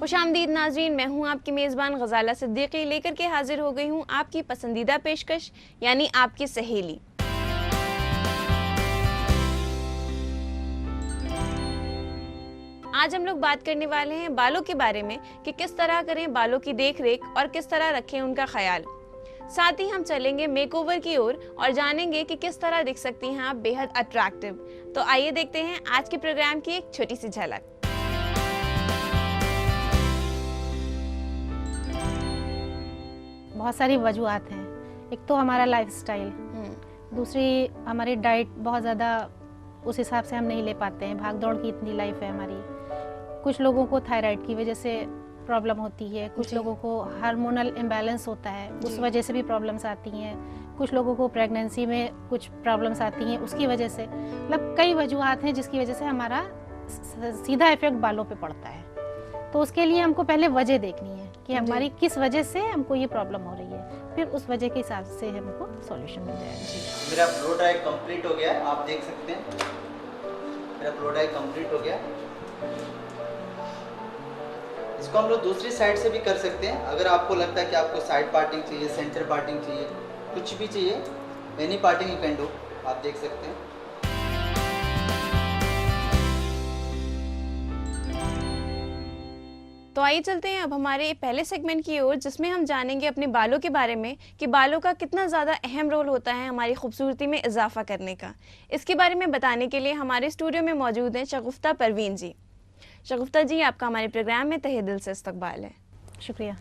खुशामदीद नाज़रीन, मैं हूं आपकी मेज़बान गज़ाला सिद्दीकी, लेकर के हाजिर हो गई हूं आपकी पसंदीदा पेशकश यानी आपकी सहेली। आज हम लोग बात करने वाले हैं बालों के बारे में कि किस तरह करें बालों की देख रेख और किस तरह रखें उनका ख्याल। साथ ही हम चलेंगे मेकओवर की ओर और जानेंगे कि किस तरह दिख सकती हैं आप बेहद अट्रैक्टिव। तो आइए देखते हैं आज के प्रोग्राम की एक छोटी सी झलक। बहुत सारी वजूहत हैं। एक तो हमारा लाइफस्टाइल, दूसरी हमारी डाइट बहुत ज़्यादा उस हिसाब से हम नहीं ले पाते हैं, भाग दौड़ की इतनी लाइफ है हमारी। कुछ लोगों को थायराइड की वजह से प्रॉब्लम होती है, कुछ लोगों को हार्मोनल इम्बैलेंस होता है, उस वजह से भी प्रॉब्लम्स आती हैं। कुछ लोगों को प्रेगनेंसी में कुछ प्रॉब्लम्स आती हैं उसकी वजह से। मतलब कई वजूहत हैं जिसकी वजह से हमारा सीधा इफेक्ट बालों पे पड़ता है। तो उसके लिए हमको पहले वजह देखनी है कि हमारी किस वजह से हमको ये प्रॉब्लम हो रही है, फिर उस वजह के हिसाब से हमको सॉल्यूशन मिल जाएगा। मेरा ब्लो ड्राई कंप्लीट हो गया है, आप देख सकते हैं मेरा ब्लो ड्राई कंप्लीट हो गया। इसको हम लोग दूसरी साइड से भी कर सकते हैं। अगर आपको लगता है कि आपको साइड पार्टिंग चाहिए, सेंटर पार्टिंग चाहिए, कुछ भी चाहिए, any parting you can do, आप देख सकते हैं। तो आइए चलते हैं अब हमारे पहले सेगमेंट की ओर, जिसमें हम जानेंगे अपने बालों के बारे में कि बालों का कितना ज़्यादा अहम रोल होता है हमारी खूबसूरती में इजाफा करने का। इसके बारे में बताने के लिए हमारे स्टूडियो में मौजूद हैं शगुफ्ता परवीन जी। शगुफ्ता जी, आपका हमारे प्रोग्राम में तहे दिल से इस्तकबाल है। शुक्रिया।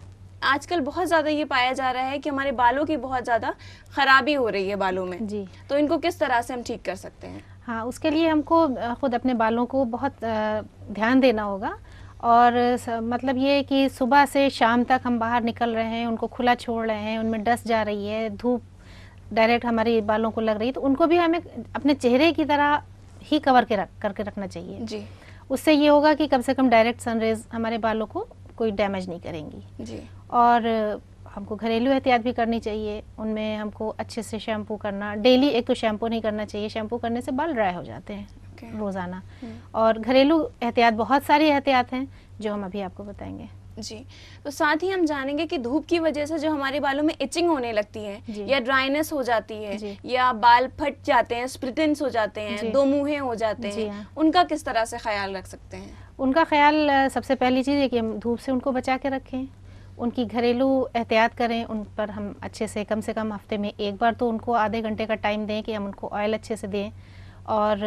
आजकल बहुत ज़्यादा ये पाया जा रहा है कि हमारे बालों की बहुत ज़्यादा ख़राबी हो रही है बालों में जी, तो इनको किस तरह से हम ठीक कर सकते हैं? हाँ, उसके लिए हमको खुद अपने बालों को बहुत ध्यान देना होगा। और मतलब ये कि सुबह से शाम तक हम बाहर निकल रहे हैं, उनको खुला छोड़ रहे हैं, उनमें डस्ट जा रही है, धूप डायरेक्ट हमारी बालों को लग रही है, तो उनको भी हमें अपने चेहरे की तरह ही कवर करके रखना चाहिए जी। उससे ये होगा कि कम से कम डायरेक्ट सनरेज हमारे बालों को कोई डैमेज नहीं करेंगी जी। और हमको घरेलू एहतियात भी करनी चाहिए। उनमें हमको अच्छे से शैम्पू करना, डेली एक तो शैम्पू नहीं करना चाहिए, शैम्पू करने से बाल ड्राई हो जाते हैं रोज़ाना। और घरेलू एहतियात बहुत सारी एहतियात हैं जो हम अभी आपको बताएंगे। जी, तो साथ ही हम जानेंगे कि धूप की वजह से जो हमारे बालों में इचिंग होने लगती है या ड्राइनेस हो जाती है या बाल फट जाते हैं, स्प्लिटेंस हो जाते हैं, दो मुँहे हो जाते हैं, उनका किस तरह से ख्याल रख सकते हैं? उनका ख्याल सबसे पहली चीज़ है कि हम धूप से उनको बचा के रखें, उनकी घरेलू एहतियात करें, उन पर हम अच्छे से कम हफ्ते में एक बार तो उनको आधे घंटे का टाइम दें कि हम उनको ऑयल अच्छे से दें और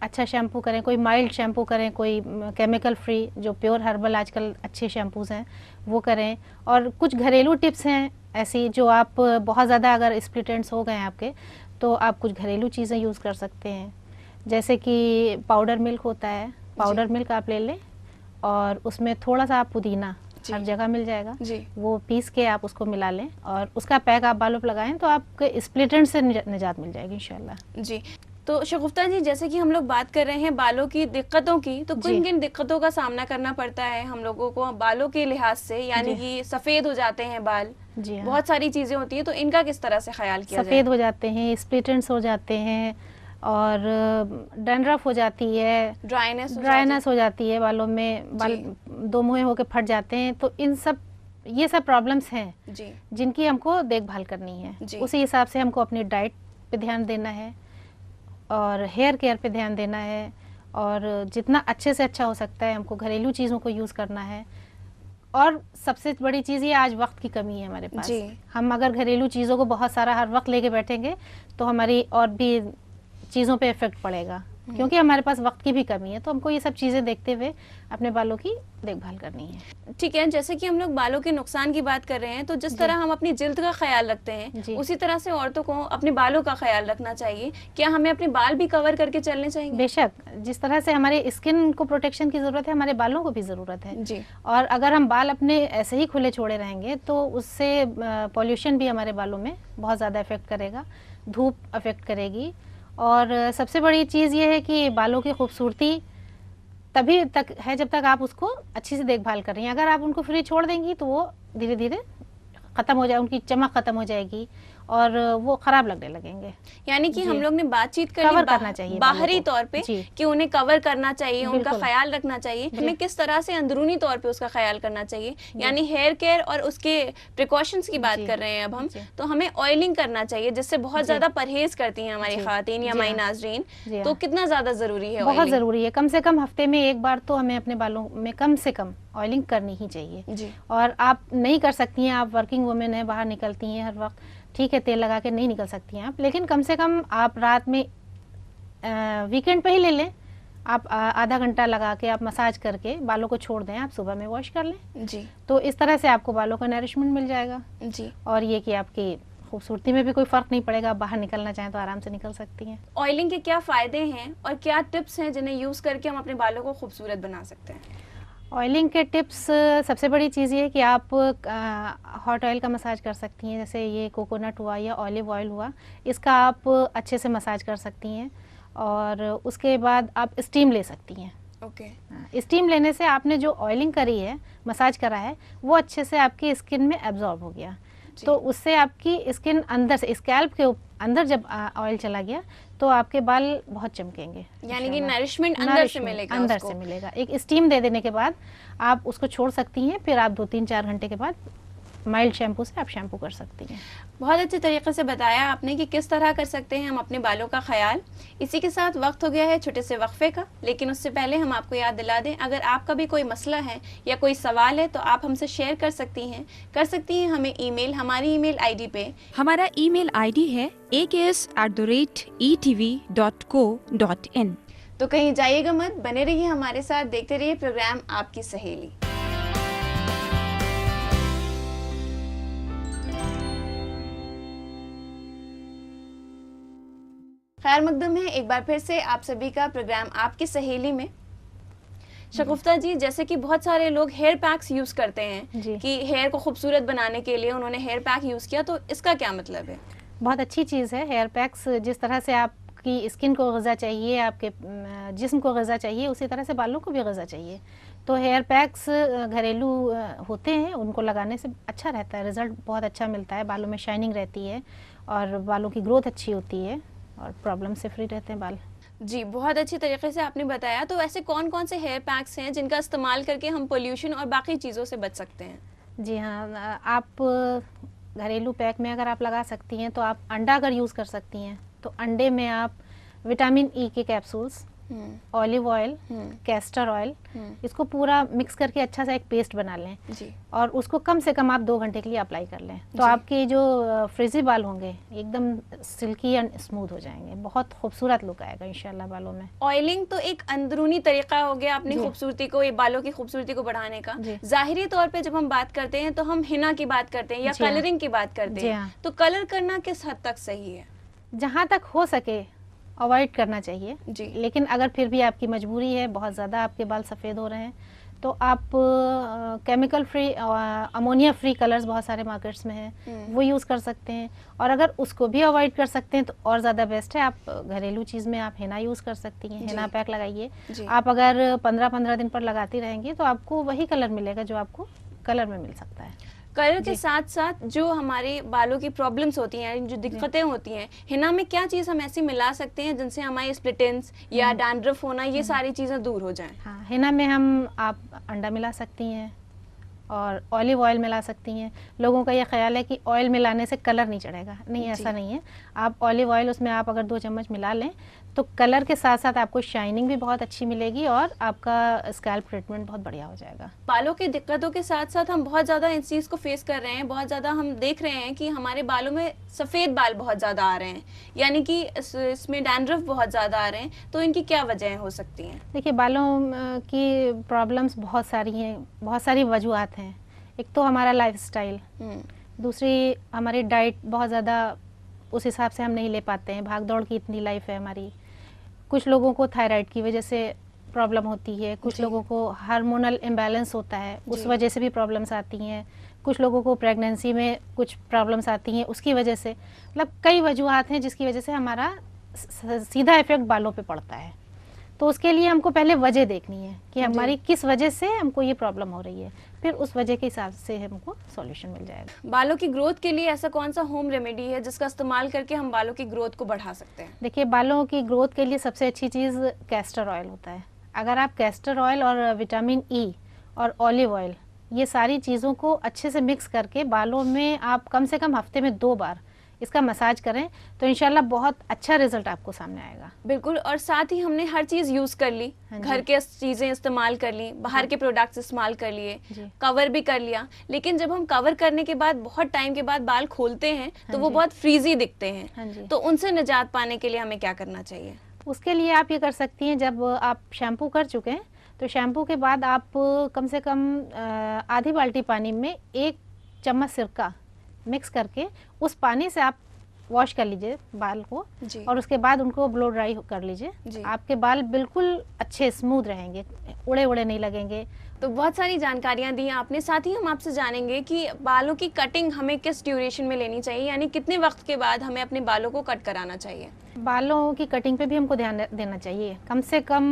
अच्छा शैम्पू करें, कोई माइल्ड शैम्पू करें, कोई केमिकल फ्री जो प्योर हर्बल आजकल अच्छे शैम्पूज़ हैं वो करें। और कुछ घरेलू टिप्स हैं ऐसी जो आप बहुत ज़्यादा अगर स्प्लिट एंड्स हो गए आपके तो आप कुछ घरेलू चीज़ें यूज़ कर सकते हैं, जैसे कि पाउडर मिल्क होता है, पाउडर मिल्क आप ले लें और उसमें थोड़ा सा आप पुदीना हर जगह मिल जाएगा, वो पीस के आप उसको मिला लें और उसका पैक आप बालों पर लगाएं तो आपके स्प्लिट एंड से निजात मिल जाएगी इंशाल्लाह। जी, तो शगुफ्ता जी, जैसे कि हम लोग बात कर रहे हैं बालों की दिक्कतों की, तो किन किन दिक्कतों का सामना करना पड़ता है हम लोगों को बालों के लिहाज से, यानी कि सफ़ेद हो जाते हैं बाल, जी हाँ। बहुत सारी चीज़ें होती हैं, तो इनका किस तरह से ख्याल किया जाए? सफ़ेद हो जाते हैं, स्प्लिट एंड्स हो जाते हैं और डैंड्रफ हो जाती है, ड्राइनेस हो जाती है बालों में, बाल दो मुँहे होके फट जाते हैं। तो ये सब प्रॉब्लम्स हैं जिनकी हमको देखभाल करनी है। उसी हिसाब से हमको अपनी डाइट पे ध्यान देना है और हेयर केयर पे ध्यान देना है और जितना अच्छे से अच्छा हो सकता है हमको घरेलू चीज़ों को यूज़ करना है। और सबसे बड़ी चीज़ ये आज वक्त की कमी है हमारे पास। हम अगर घरेलू चीज़ों को बहुत सारा हर वक्त लेके बैठेंगे तो हमारी और भी चीज़ों पे इफेक्ट पड़ेगा, क्योंकि हमारे पास वक्त की भी कमी है। तो हमको ये सब चीज़ें देखते हुए अपने बालों की देखभाल करनी है। ठीक है, जैसे कि हम लोग बालों के नुकसान की बात कर रहे हैं, तो जिस तरह हम अपनी जिल्द का ख्याल रखते हैं उसी तरह से औरतों को अपने बालों का ख्याल रखना चाहिए। क्या हमें अपने बाल भी कवर करके चलने चाहिए? बेशक, जिस तरह से हमारे स्किन को प्रोटेक्शन की ज़रूरत है, हमारे बालों को भी ज़रूरत है जी। और अगर हम बाल अपने ऐसे ही खुले छोड़े रहेंगे तो उससे पॉल्यूशन भी हमारे बालों में बहुत ज़्यादा इफेक्ट करेगा, धूप अफेक्ट करेगी। और सबसे बड़ी चीज़ ये है कि बालों की खूबसूरती तभी तक है जब तक आप उसको अच्छी से देखभाल कर रही हैं। अगर आप उनको फ्री छोड़ देंगी तो वो धीरे धीरे ख़त्म हो जाए, उनकी चमक ख़त्म हो जाएगी और वो ख़राब लगने लगेंगे। यानी कि हम लोग ने बातचीत कर कवर ली करना चाहिए बाहरी तौर पे जी। कि उन्हें कवर करना चाहिए, उनका बिल्कुल। ख्याल रखना चाहिए। हमें किस तरह से अंदरूनी तौर पे उसका ख्याल करना चाहिए, यानी हेयर केयर और उसके प्रिकॉशंस की बात जी। कर रहे हैं अब हम। जी। तो हमें ऑयलिंग करना चाहिए, जिससे बहुत जी। ज़्यादा परहेज करती हैं हमारी जी। ख़वातीन या जी हमारी हाँ। नाज़रीन। जी तो हाँ। कितना ज़्यादा ज़रूरी है बहुत ऑयलिंग? ज़रूरी है, कम से कम हफ्ते में एक बार तो हमें अपने बालों में कम से कम ऑयलिंग करनी ही चाहिए। जी। और आप नहीं कर सकती हैं, आप वर्किंग वुमेन हैं, बाहर निकलती हैं हर वक्त, ठीक है तेल लगा के नहीं निकल सकती हैं आप, लेकिन कम से कम आप रात में वीकेंड पे ही ले लें, आप आधा घंटा लगा के आप मसाज करके बालों को छोड़ दें, आप सुबह में वॉश कर लें। जी। तो इस तरह से आपको बालों का नरिशमेंट मिल जाएगा। जी। और ये कि आपकी खूबसूरती में भी कोई फ़र्क नहीं पड़ेगा, आप बाहर निकलना चाहें तो आराम से निकल सकती हैं। ऑयलिंग के क्या फ़ायदे हैं और क्या टिप्स हैं जिन्हें यूज़ करके हम अपने बालों को खूबसूरत बना सकते हैं? ऑयलिंग के टिप्स, सबसे बड़ी चीज़ ये है कि आप हॉट ऑयल का मसाज कर सकती हैं, जैसे ये कोकोनट हुआ या ऑलिव ऑयल हुआ, इसका आप अच्छे से मसाज कर सकती हैं। और उसके बाद आप स्टीम ले सकती हैं। ओके। स्टीम लेने से आपने जो ऑयलिंग करी है, मसाज करा है, वो अच्छे से आपकी स्किन में एब्जॉर्ब हो गया, तो उससे आपकी स्किन अंदर से, स्कैल्प के अंदर जब ऑयल चला गया तो आपके बाल बहुत चमकेंगे। यानी कि नरिशमेंट अंदर से मिलेगा, अंदर उसको। से मिलेगा। एक स्टीम दे देने के बाद आप उसको छोड़ सकती हैं, फिर आप 2-3-4 घंटे के बाद माइल्ड शैम्पू से आप शैम्पू कर सकती हैं। बहुत अच्छे तरीके से बताया आपने कि किस तरह कर सकते हैं हम अपने बालों का ख्याल। इसी के साथ वक्त हो गया है छोटे से वक्फे का, लेकिन उससे पहले हम आपको याद दिला दें, अगर आपका भी कोई मसला है या कोई सवाल है तो आप हमसे शेयर कर सकती हैं हमें ईमेल, हमारी ईमेल आईडी पे। हमारा ईमेल आईडी है aks@etv.co.in। तो कहीं जाइएगा मत, बने रहिए हमारे साथ, देखते रहिए प्रोग्राम आपकी सहेली। खैर मकदम है एक बार फिर से आप सभी का प्रोग्राम आपकी सहेली में। शगुफ्ता जी, जैसे कि बहुत सारे लोग हेयर पैक्स यूज़ करते हैं जी। कि हेयर को खूबसूरत बनाने के लिए उन्होंने हेयर पैक यूज़ किया, तो इसका क्या मतलब है? बहुत अच्छी चीज़ है हेयर पैक्स। जिस तरह से आपकी स्किन को ग़िज़ा चाहिए, आपके जिस्म को ग़िज़ा चाहिए, उसी तरह से बालों को भी ग़िज़ा चाहिए। तो हेयर पैक्स घरेलू होते हैं, उनको लगाने से अच्छा रहता है, रिज़ल्ट बहुत अच्छा मिलता है, बालों में शाइनिंग रहती है और बालों की ग्रोथ अच्छी होती है और प्रॉब्लम से फ्री रहते हैं बाल। जी, बहुत अच्छी तरीके से आपने बताया। तो ऐसे कौन कौन से हेयर पैक्स हैं जिनका इस्तेमाल करके हम पोल्यूशन और बाकी चीज़ों से बच सकते हैं? जी हाँ, आप घरेलू पैक में अगर आप लगा सकती हैं तो आप अंडा अगर यूज़ कर सकती हैं तो अंडे में आप विटामिन ई के capsules, olive oil, castor oil, इसको पूरा मिक्स करके अच्छा सा एक पेस्ट बना लें जी। और उसको कम से कम आप 2 घंटे के लिए अप्लाई कर लें, तो आपके जो फ्रिजी बाल होंगे एकदम सिल्की एंड स्मूथ हो जाएंगे, बहुत खूबसूरत लुक आएगा इंशाल्लाह बालों में। ऑयलिंग तो एक अंदरूनी तरीका हो गया अपनी खूबसूरती को, ये बालों की खूबसूरती को बढ़ाने का। ज़ाहिरी तौर पे जब हम बात करते हैं तो हम हिना की बात करते हैं या कलरिंग की बात करते हैं, तो कलर करना किस हद तक सही है? जहाँ तक हो सके अवॉइड करना चाहिए जी। लेकिन अगर फिर भी आपकी मजबूरी है, बहुत ज़्यादा आपके बाल सफ़ेद हो रहे हैं, तो आप chemical free, ammonia free colours बहुत सारे मार्केट्स में हैं, वो यूज़ कर सकते हैं। और अगर उसको भी अवॉइड कर सकते हैं तो और ज़्यादा बेस्ट है, आप घरेलू चीज़ में आप हिना यूज़ कर सकती हैं, हिना पैक लगाइए। आप अगर 15-15 दिन पर लगाती रहेंगी तो आपको वही कलर मिलेगा जो आपको कलर में मिल सकता है। कलर के साथ साथ जो हमारे बालों की प्रॉब्लम्स होती हैं, जो दिक्कतें होती हैं, हिना में क्या चीज़ हम ऐसी मिला सकते हैं जिनसे हमारी स्प्लिट एंड्स या डैंड्रफ होना, ये सारी चीज़ें दूर हो जाएं? हाँ, हिना में हम आप अंडा मिला सकती हैं और ऑलिव ऑयल मिला सकती हैं। लोगों का ये ख्याल है कि ऑयल मिलाने से कलर नहीं चढ़ेगा, नहीं, ऐसा नहीं है। आप ऑलिव ऑयल उसमें आप अगर 2 चम्मच मिला लें तो कलर के साथ साथ आपको शाइनिंग भी बहुत अच्छी मिलेगी और आपका स्कैल्प ट्रीटमेंट बहुत बढ़िया हो जाएगा। बालों की दिक्कतों के साथ साथ हम बहुत ज़्यादा इस चीज़ को फेस कर रहे हैं, बहुत ज़्यादा हम देख रहे हैं कि हमारे बालों में सफ़ेद बाल बहुत ज़्यादा आ रहे हैं, यानी कि इसमें डैंड्रफ बहुत ज़्यादा आ रहे हैं, तो इनकी क्या वजहें हो सकती हैं? देखिए, बालों की प्रॉब्लम्स बहुत सारी हैं, बहुत सारी वजूहात हैं। एक तो हमारा लाइफस्टाइल, दूसरी हमारी डाइट बहुत ज़्यादा उस हिसाब से हम नहीं ले पाते हैं, भाग दौड़ की इतनी लाइफ है हमारी। कुछ लोगों को थायराइड की वजह से प्रॉब्लम होती है, कुछ लोगों को हार्मोनल इम्बैलेंस होता है, उस वजह से भी प्रॉब्लम्स आती हैं, कुछ लोगों को प्रेगनेंसी में कुछ प्रॉब्लम्स आती हैं उसकी वजह से। मतलब कई वजूहात हैं जिसकी वजह से हमारा सीधा इफ़ेक्ट बालों पे पड़ता है। तो उसके लिए हमको पहले वजह देखनी है कि हमारी किस वजह से हमको ये प्रॉब्लम हो रही है, फिर उस वजह के हिसाब से हमको सॉल्यूशन मिल जाएगा। बालों की ग्रोथ के लिए ऐसा कौन सा होम रेमेडी है जिसका इस्तेमाल करके हम बालों की ग्रोथ को बढ़ा सकते हैं? देखिए, बालों की ग्रोथ के लिए सबसे अच्छी चीज़ कैस्टर ऑयल होता है। अगर आप कैस्टर ऑयल और विटामिन ई और ऑलिव ऑयल, ये सारी चीज़ों को अच्छे से मिक्स करके बालों में आप कम से कम हफ्ते में 2 बार इसका मसाज करें तो इंशाल्लाह बहुत अच्छा रिजल्ट आपको सामने आएगा। बिल्कुल। और साथ ही हमने हर चीज़ यूज़ कर ली, हाँ जी। घर के चीज़ें इस्तेमाल कर ली, बाहर के प्रोडक्ट्स इस्तेमाल कर लिए, जी। कवर भी कर लिया, लेकिन जब हम कवर करने के बाद बहुत टाइम के बाद बाल खोलते हैं तो हाँ वो जी। बहुत फ्रीजी दिखते हैं। हाँ जी। तो उनसे निजात पाने के लिए हमें क्या करना चाहिए? उसके लिए आप ये कर सकती हैं, जब आप शैम्पू कर चुके हैं तो शैम्पू के बाद आप कम से कम आधी बाल्टी पानी में 1 चम्मच सिरका मिक्स करके उस पानी से आप वॉश कर लीजिए बाल को जी। और उसके बाद उनको ब्लो ड्राई कर लीजिए। जी। आपके बाल बिल्कुल अच्छे स्मूथ रहेंगे, उड़े उड़े नहीं लगेंगे। तो बहुत सारी जानकारियां दी हैं आपने। साथ ही हम आपसे जानेंगे कि बालों की कटिंग हमें किस ड्यूरेशन में लेनी चाहिए, यानी कितने वक्त के बाद हमें अपने बालों को कट कराना चाहिए? बालों की कटिंग पे भी हमको ध्यान देना चाहिए। कम से कम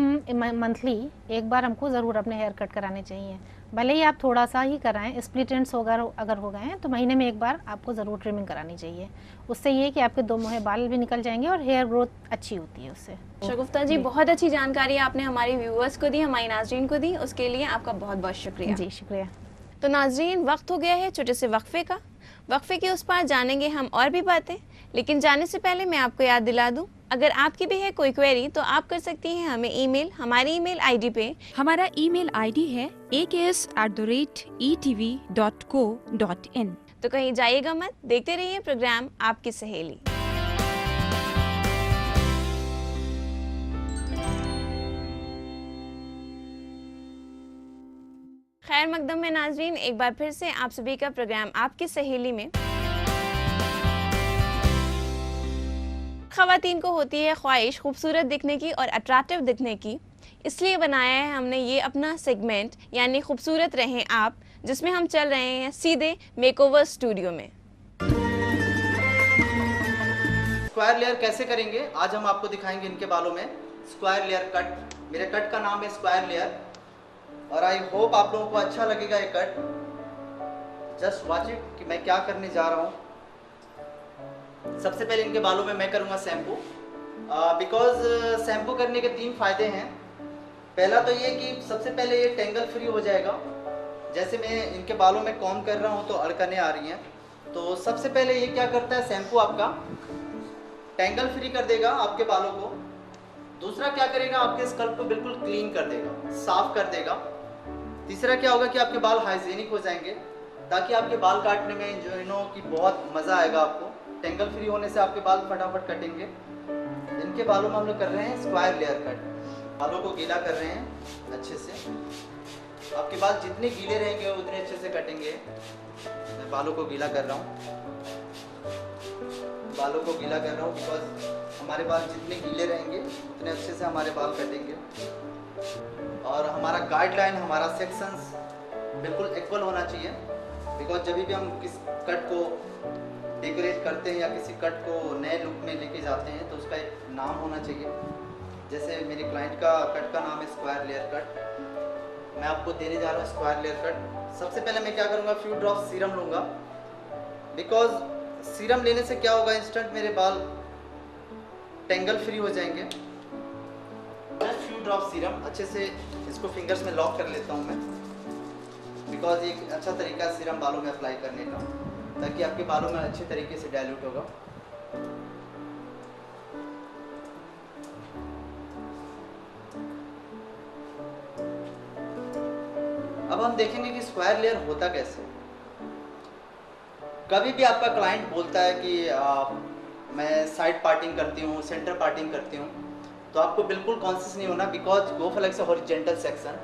मंथली एक बार हमको ज़रूर अपने हेयर कट कराने चाहिए। भले ही आप थोड़ा सा ही कराएं, स्प्लिट एंड्स अगर हो गए हैं तो महीने में एक बार आपको ज़रूर ट्रिमिंग करानी चाहिए। उससे ये कि आपके 2 मुहे बाल भी निकल जाएंगे और हेयर ग्रोथ अच्छी होती है उससे। शगुफ्ता जी, बहुत अच्छी जानकारी आपने हमारे व्यूअर्स को दी, हमारी नाज़रीन को दी, उसके लिए आपका बहुत बहुत शुक्रिया। जी शुक्रिया। तो नाज़रीन, वक्त हो गया है छोटे से वक्फे का। वक्फे के उस पार जानेंगे हम और भी बातें, लेकिन जाने से पहले मैं आपको याद दिला दूं, अगर आपकी भी है कोई क्वेरी तो आप कर सकती हैं हमें ईमेल, हमारी ईमेल आईडी पे। हमारा ईमेल आईडी है aks@etv.co.in। तो कहीं जाइएगा मत, देखते रहिए प्रोग्राम आपकी सहेली। खैर मकदम में नाजरीन, एक बार फिर से आप सभी का प्रोग्राम आपकी सहेली में। ख़वातीन को होती है ख्वाहिश खूबसूरत दिखने की और अट्रैक्टिव दिखने की, इसलिए बनाया है हमने ये अपना सेगमेंट, यानी खूबसूरत रहें आप, जिसमें हम चल रहे हैं सीधे मेकओवर स्टूडियो में। स्क्वायर लेयर कैसे करेंगे आज हम आपको दिखाएंगे इनके बालों में। स्क्वायर लेयर कट, मेरे कट का नाम है स्क्वायर लेयर और आई होप आप लोगों को अच्छा लगेगा ये कट। जस्ट वॉच इट कि मैं क्या करने जा रहा हूँ। सबसे पहले इनके बालों में मैं करूँगा शैम्पू, बिकॉज शैम्पू करने के 3 फायदे हैं। पहला तो ये कि सबसे पहले ये टेंगल फ्री हो जाएगा। जैसे मैं इनके बालों में कॉम्ब कर रहा हूँ तो अड़कने आ रही हैं, तो सबसे पहले ये क्या करता है, शैम्पू आपका टेंगल फ्री कर देगा आपके बालों को। दूसरा क्या करेगा, आपके स्कल्प को बिल्कुल क्लीन कर देगा, साफ कर देगा। तीसरा क्या होगा कि आपके बाल हाइजीनिक हो जाएंगे, ताकि आपके बाल काटने में जो की बहुत मज़ा आएगा आपको। टेंगल फ्री होने से आपके बाल फटाफट कटेंगे। इनके बालों में हम लोग कर रहे हैं स्क्वायर लेयर कट। बालों को गीला कर रहे हैं अच्छे से। आपके बाल जितने गीले रहेंगे उतने अच्छे से कटेंगे। मैं बालों को गीला कर रहा हूँ, बालों को गीला कर रहा हूँ, बिकॉज हमारे बाल जितने गीले रहेंगे उतने अच्छे से हमारे बाल कटेंगे। और हमारा गाइडलाइन, हमारा सेक्शंस बिल्कुल इक्वल होना चाहिए, बिकॉज जब भी हम किस कट को डेकोरेट करते हैं या किसी कट को नए लुक में लेके जाते हैं तो उसका एक नाम होना चाहिए। जैसे मेरे क्लाइंट का कट का नाम है स्क्वायर लेयर कट। मैं आपको देने जा रहा हूँ स्क्वायर लेयर कट। सबसे पहले मैं क्या करूँगा, फ्यू ड्रॉप सीरम लूँगा, बिकॉज सीरम लेने से क्या होगा, इंस्टेंट मेरे बाल टेंगल फ्री हो जाएंगे। जस्ट फ्यू ड्रॉप सीरम, अच्छे से इसको फिंगर्स में लॉक कर लेता हूँ मैं, बिकॉज ये एक अच्छा तरीका है सीरम बालों में अप्लाई करने का, ताकि आपके बालों में अच्छे तरीके से डाइल्यूट होगा। अब हम देखेंगे कि स्क्वायर लेयर होता कैसे। कभी भी आपका क्लाइंट बोलता है कि मैं साइड पार्टिंग करती हूँ, सेंटर पार्टिंग करती हूँ, तो आपको बिल्कुल कॉन्शियस नहीं होना, बिकॉज गो फॉर लाइक से हॉरिजॉन्टल सेक्शन,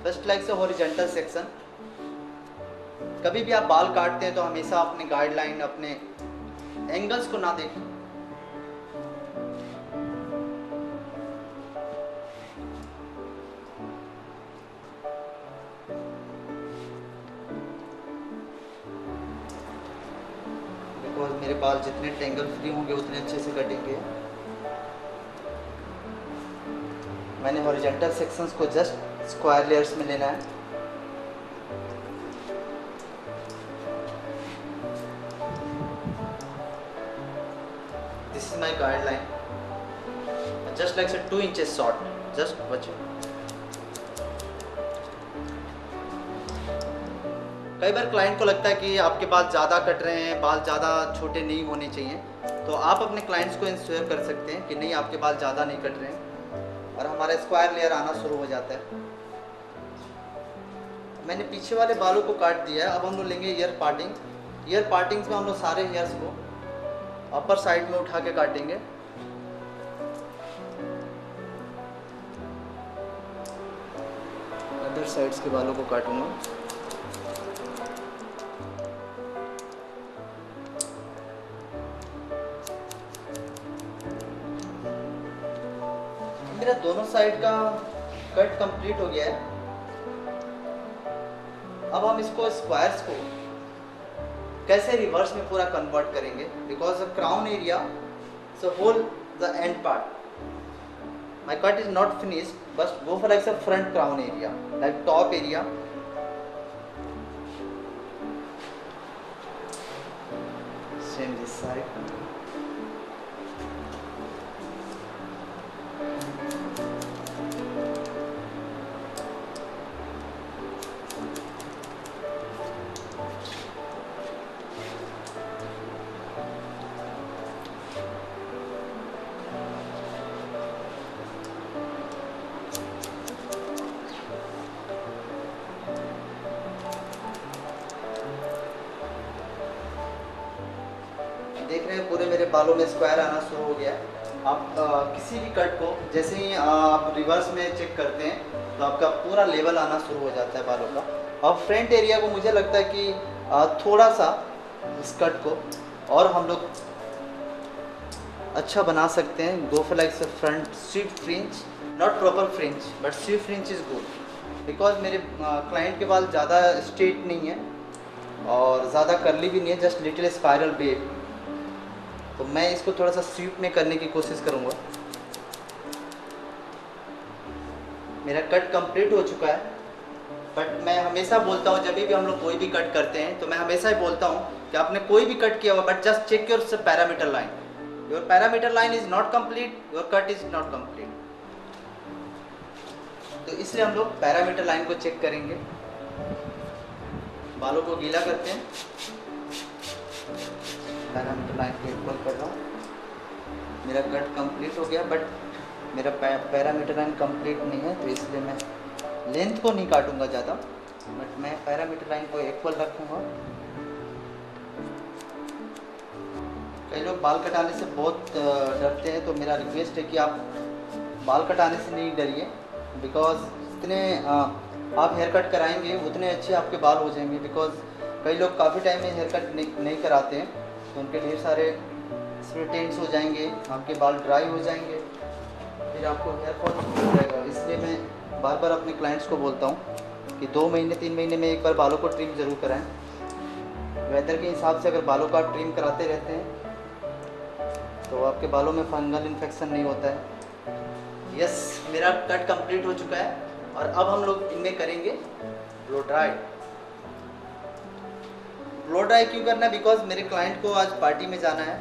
फर्स्ट लाइक से हॉरिजॉन्टल सेक्शन। कभी भी आप बाल काटते हैं तो हमेशा अपने गाइडलाइन, अपने एंगल्स को ना देखें। बिकॉज मेरे बाल जितने टेंगल फ्री होंगे उतने अच्छे से कटेंगे। मैंने हॉरिजॉन्टल सेक्शंस को जस्ट स्क्वायर लेयर्स में लेना है। This is my guideline, just like 2 inches short, just watch it। कई बार क्लाइंट को लगता है कि आपके बाल ज़्यादा कट रहे हैं, बाल ज़्यादा छोटे नहीं होने चाहिए, तो आप अपने क्लाइंट्स को इंश्योर कर सकते हैं कि नहीं, आपके बाल ज़्यादा नहीं कट रहे हैं और हमारा स्क्वायर लेयर आना शुरू हो जाता है। मैंने पीछे वाले बालों को काट दिया है। अब हम लोग लेंगे ईयर पार्टिंग। ईयर पार्टिंग्स में हम लोग सारे हेयर्स को अपर साइड में उठा के काटेंगे। अदर साइड्स के बालों को काटूंगा। मेरा दोनों साइड का कट कंप्लीट हो गया है। अब हम इसको स्क्वायर्स को कैसे रिवर्स में पूरा कन्वर्ट करेंगे, because the crown area so whole the end part my cut is not finished, बस go for like front crown area, like top area. Same this side. देख रहे हैं पूरे मेरे बालों में स्क्वायर आना शुरू हो गया है। आप किसी भी कट को जैसे ही आप रिवर्स में चेक करते हैं तो आपका पूरा लेवल आना शुरू हो जाता है बालों का। और फ्रंट एरिया को मुझे लगता है कि थोड़ा सा इस कट को और हम लोग अच्छा बना सकते हैं। Go for like front sweep fringe, not proper fringe but sweep fringe is good, because मेरे क्लाइंट के बाल ज़्यादा स्ट्रेट नहीं है और ज़्यादा कर्ली भी नहीं है, जस्ट लिटिल स्पाइरल वेव। तो मैं इसको थोड़ा सा स्वीप में करने की कोशिश करूँगा। मेरा कट कंप्लीट हो चुका है, बट मैं हमेशा बोलता हूँ जब भी हम लोग कोई भी कट करते हैं तो मैं हमेशा ही बोलता हूँ कि आपने कोई भी कट किया हुआ, but just check your parameter line. Your parameter line is not complete, your cut is not complete. तो इसलिए हम लोग पैरामीटर लाइन को चेक करेंगे। बालों को गीला करते हैं, पैरामीटर लाइन को इक्वल कर रहा हूँ। मेरा कट कंप्लीट हो गया, बट मेरा पैरामीटर लाइन कंप्लीट नहीं है, तो इसलिए मैं लेंथ को नहीं काटूंगा ज़्यादा, बट मैं पैरामीटर लाइन को इक्वल रखूँगा। कई लोग बाल कटाने से बहुत डरते हैं, तो मेरा रिक्वेस्ट है कि आप बाल कटाने से नहीं डरिए, बिकॉज जितने आप हेयर कट कराएंगे उतने अच्छे आपके बाल हो जाएंगे। बिकॉज कई लोग काफ़ी टाइम में हेयर कट नहीं कराते हैं, तो उनके ढेर सारे स्प्लिट एंड्स हो जाएंगे, आपके बाल ड्राई हो जाएंगे, फिर आपको हेयर फॉल हो जाएगा। इसलिए मैं बार बार अपने क्लाइंट्स को बोलता हूँ कि 2 महीने 3 महीने में एक बार बालों को ट्रिम ज़रूर कराएं। वेदर के हिसाब से अगर बालों का आप ट्रिम कराते रहते हैं तो आपके बालों में फंगल इन्फेक्शन नहीं होता है। यस, मेरा कट कंप्लीट हो चुका है और अब हम लोग इनमें करेंगे ब्लो ड्राई। ब्लो ड्राई क्यों करना है? बिकॉज मेरे क्लाइंट को आज पार्टी में जाना है,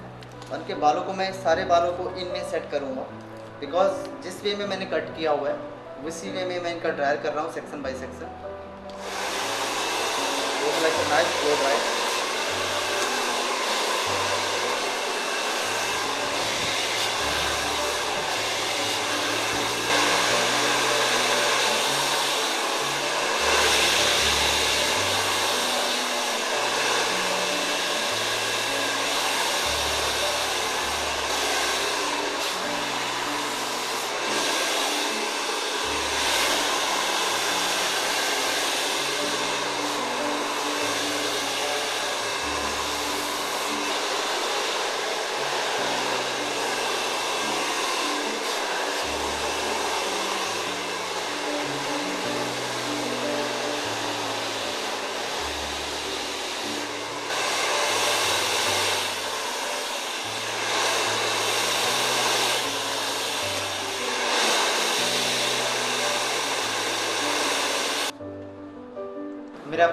उनके बालों को मैं सारे बालों को इनमें सेट करूँगा। बिकॉज जिस वे में मैंने कट किया हुआ है उसी वे में मैं इनका ड्रायर कर रहा हूँ, section by section. Nice blow dry.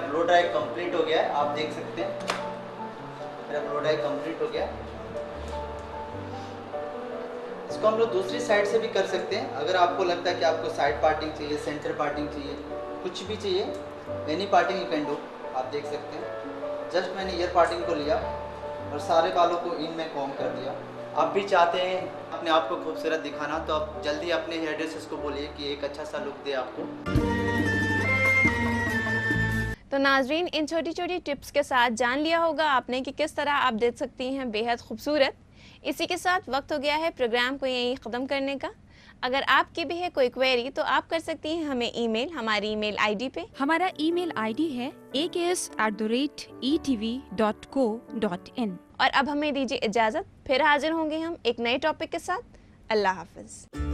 Blow dry complete हो गया है, आप देख सकते हैं मेरा ब्लो ड्राई कंप्लीट हो गया है। इसको हम लोग दूसरी साइड से भी कर सकते हैं। अगर आपको लगता है कि आपको साइड पार्टिंग चाहिए, सेंटर पार्टिंग चाहिए, कुछ भी चाहिए, any parting you can do. आप देख सकते हैं जस्ट मैंने ईयर पार्टिंग को लिया और सारे बालों को इन में कॉम्ब कर दिया। आप भी चाहते हैं अपने आप को खूबसूरत दिखाना, तो आप जल्दी अपने हेयर ड्रेसर्स को बोलिए कि एक अच्छा सा लुक दे आपको। तो नाजरीन, इन छोटी छोटी टिप्स के साथ जान लिया होगा आपने कि किस तरह आप देख सकती हैं बेहद खूबसूरत। इसी के साथ वक्त हो गया है प्रोग्राम को यहीं ख़त्म करने का। अगर आपकी भी है कोई क्वेरी तो आप कर सकती हैं हमें ईमेल, हमारी ईमेल आईडी पे। हमारा ईमेल आईडी है aks@etv.co.in। और अब हमें दीजिए इजाज़त, फिर हाजिर होंगे हम एक नए टॉपिक के साथ। अल्लाह हाफ़िज़।